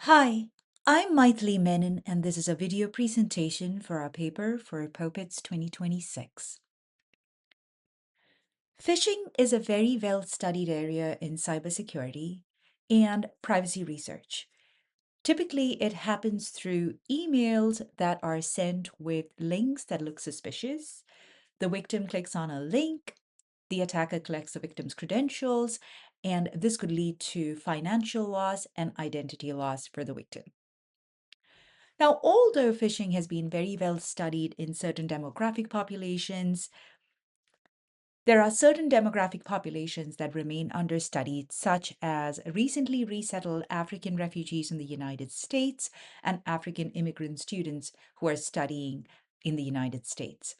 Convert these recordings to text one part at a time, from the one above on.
Hi, I'm Mythili Menon, and this is a video presentation for our paper for POPITS 2026. Phishing is a very well-studied area in cybersecurity and privacy research. Typically, it happens through emails that are sent with links that look suspicious. The victim clicks on a link, the attacker collects the victim's credentials, and this could lead to financial loss and identity loss for the victim. Now, although phishing has been very well studied in certain demographic populations, there are certain demographic populations that remain understudied, such as recently resettled African refugees in the United States and African immigrant students who are studying in the United States.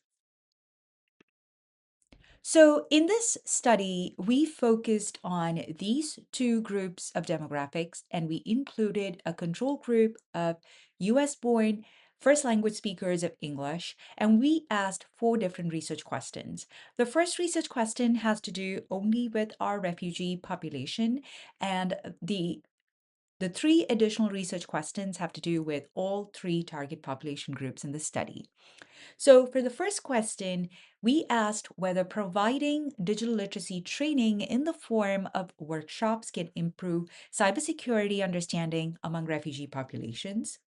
So in this study, we focused on these two groups of demographics, and we included a control group of US-born first language speakers of English, and we asked 4 different research questions. The first research question has to do only with our refugee population, and the 3 additional research questions have to do with all 3 target population groups in the study. So for the first question, we asked whether providing digital literacy training in the form of workshops can improve cybersecurity understanding among refugee populations.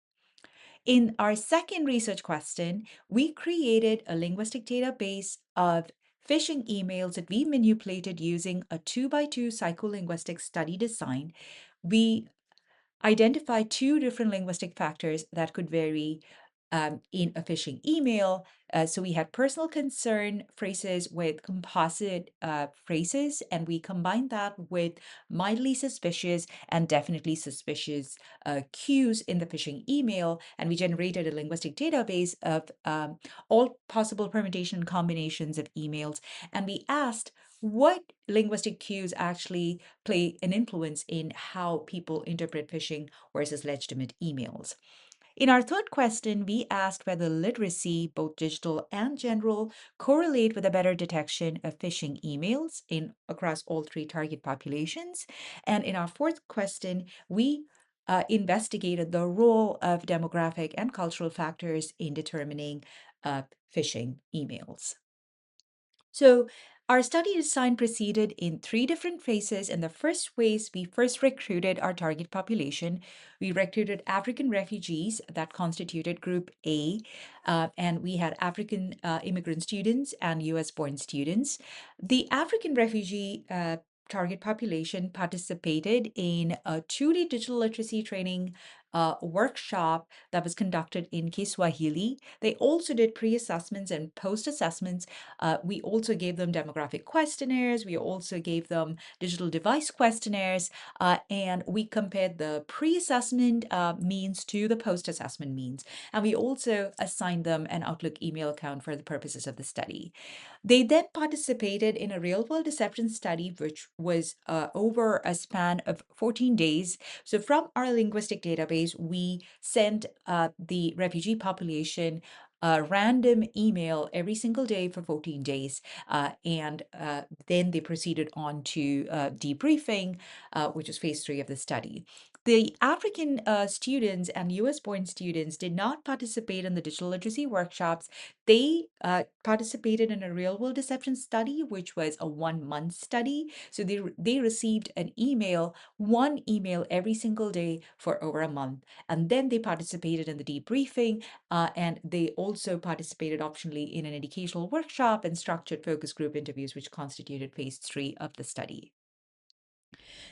In our second research question, we created a linguistic database of phishing emails that we manipulated using a 2x2 psycholinguistic study design. We identified 2 different linguistic factors that could vary in a phishing email. So we had personal concern phrases with composite phrases, and we combined that with mildly suspicious and definitely suspicious cues in the phishing email, and we generated a linguistic database of all possible permutation combinations of emails, and we asked what linguistic cues actually play an influence in how people interpret phishing versus legitimate emails. In our third question, we asked whether literacy, both digital and general, correlate with a better detection of phishing emails across all 3 target populations. And in our fourth question, we investigated the role of demographic and cultural factors in determining phishing emails. So our study design proceeded in 3 different phases. In the first phase, we first recruited our target population. We recruited African refugees that constituted Group A, and we had African immigrant students and US-born students. The African refugee target population participated in a 2-day digital literacy training workshop that was conducted in Kiswahili. They also did pre-assessments and post-assessments. We also gave them demographic questionnaires. We also gave them digital device questionnaires, and we compared the pre-assessment means to the post-assessment means. And we also assigned them an Outlook email account for the purposes of the study. They then participated in a real-world deception study, which was over a span of 14 days. So from our linguistic database, we sent the refugee population a random email every single day for 14 days. And then they proceeded on to debriefing, which is phase 3 of the study. The African students and US-born students did not participate in the digital literacy workshops. They participated in a real-world deception study, which was a 1-month study. So they received one email every single day for over a month. And then they participated in the debriefing, and they also participated optionally in an educational workshop and structured focus group interviews, which constituted phase 3 of the study.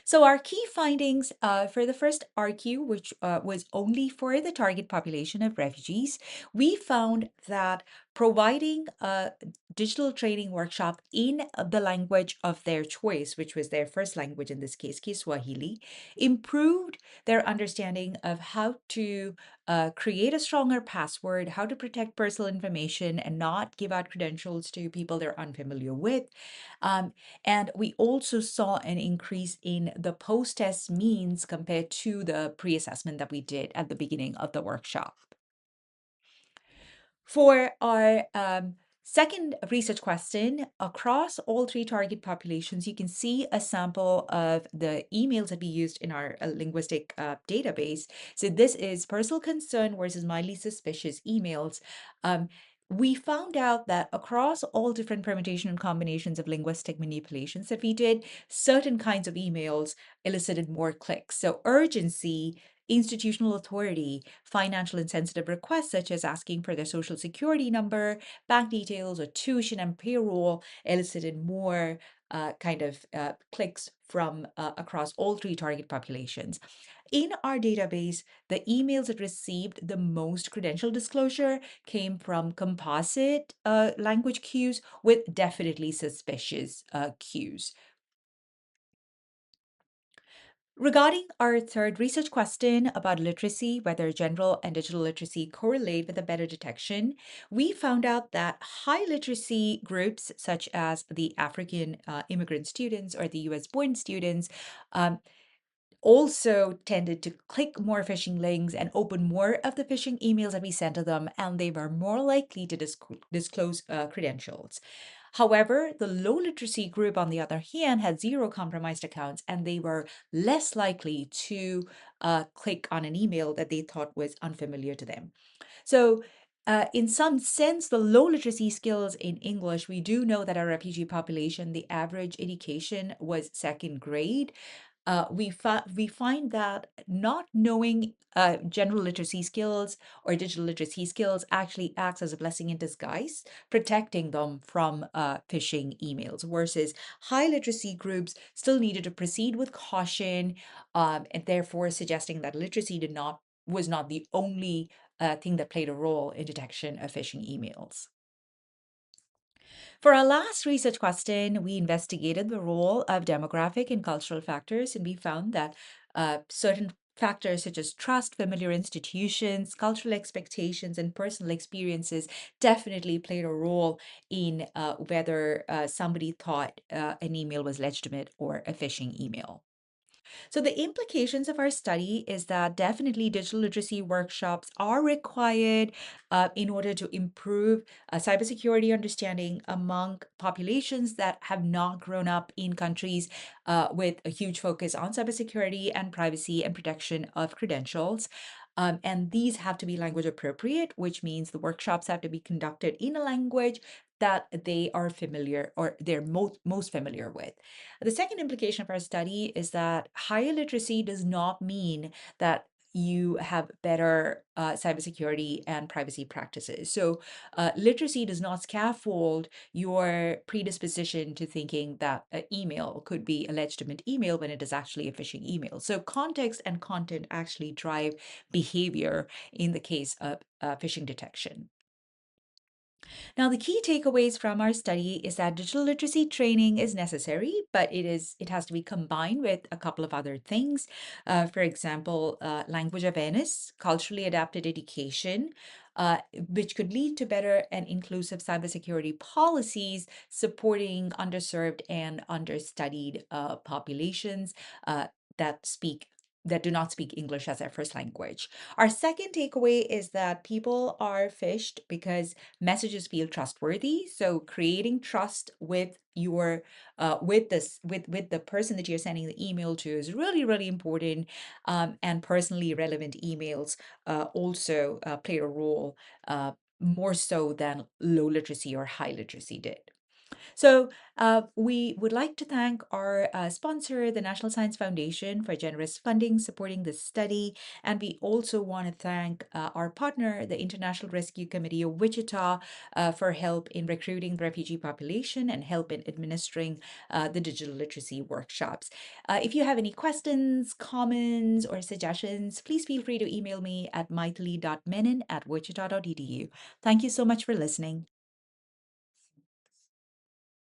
So our key findings for the first RQ, which was only for the target population of refugees, we found that providing a digital training workshop in the language of their choice, which was their first language, in this case, Kiswahili, improved their understanding of how to create a stronger password, how to protect personal information and not give out credentials to people they're unfamiliar with. And we also saw an increase in the post-test means compared to the pre-assessment that we did at the beginning of the workshop. For our Second research question, across all three target populations, you can see a sample of the emails that we used in our linguistic database. So this is personal concern versus mildly suspicious emails. Um, we found out that across all different permutation and combinations of linguistic manipulations that we did, certain kinds of emails elicited more clicks. So urgency, institutional authority, financial and sensitive requests, such as asking for their social security number, bank details, or tuition and payroll, elicited more clicks from across all three target populations. In our database, the emails that received the most credential disclosure came from composite language cues with definitely suspicious cues. Regarding our third research question about literacy, whether general and digital literacy correlate with a better detection, we found out that high literacy groups, such as the African immigrant students or the US born students, um, also tended to click more phishing links and open more of the phishing emails that we sent to them, and they were more likely to disclose credentials. However, the low literacy group, on the other hand, had zero compromised accounts, and they were less likely to click on an email that they thought was unfamiliar to them. So, in some sense, the low literacy skills in English, we do know that our refugee population, the average education was second grade. We find that not knowing general literacy skills or digital literacy skills actually acts as a blessing in disguise, protecting them from phishing emails, versus high literacy groups still needed to proceed with caution, and therefore suggesting that literacy was not the only thing that played a role in detection of phishing emails. For our last research question, we investigated the role of demographic and cultural factors, and we found that certain factors such as trust, familiar institutions, cultural expectations, and personal experiences definitely played a role in whether somebody thought an email was legitimate or a phishing email. So the implications of our study is that definitely digital literacy workshops are required in order to improve cybersecurity understanding among populations that have not grown up in countries with a huge focus on cybersecurity and privacy and protection of credentials. And these have to be language appropriate, which means the workshops have to be conducted in a language that they are familiar or they're most familiar with. The second implication of our study is that higher literacy does not mean that you have better cybersecurity and privacy practices. So, literacy does not scaffold your predisposition to thinking that an email could be a legitimate email when it is actually a phishing email. So, context and content actually drive behavior in the case of phishing detection. Now, the key takeaways from our study is that digital literacy training is necessary, but it has to be combined with a couple of other things. For example, language awareness, culturally adapted education, which could lead to better and inclusive cybersecurity policies supporting underserved and understudied populations uh, that speak that do not speak English as their first language. Our second takeaway is that people are phished because messages feel trustworthy. So creating trust with your with the person that you're sending the email to is really important, and personally relevant emails also played a role more so than low literacy or high literacy did. So, we would like to thank our sponsor, the National Science Foundation, for generous funding supporting this study. And we also want to thank our partner, the International Rescue Committee of Wichita, for help in recruiting the refugee population and help in administering the digital literacy workshops. If you have any questions, comments, or suggestions, please feel free to email me at mythili.menon@wichita.edu. Thank you so much for listening.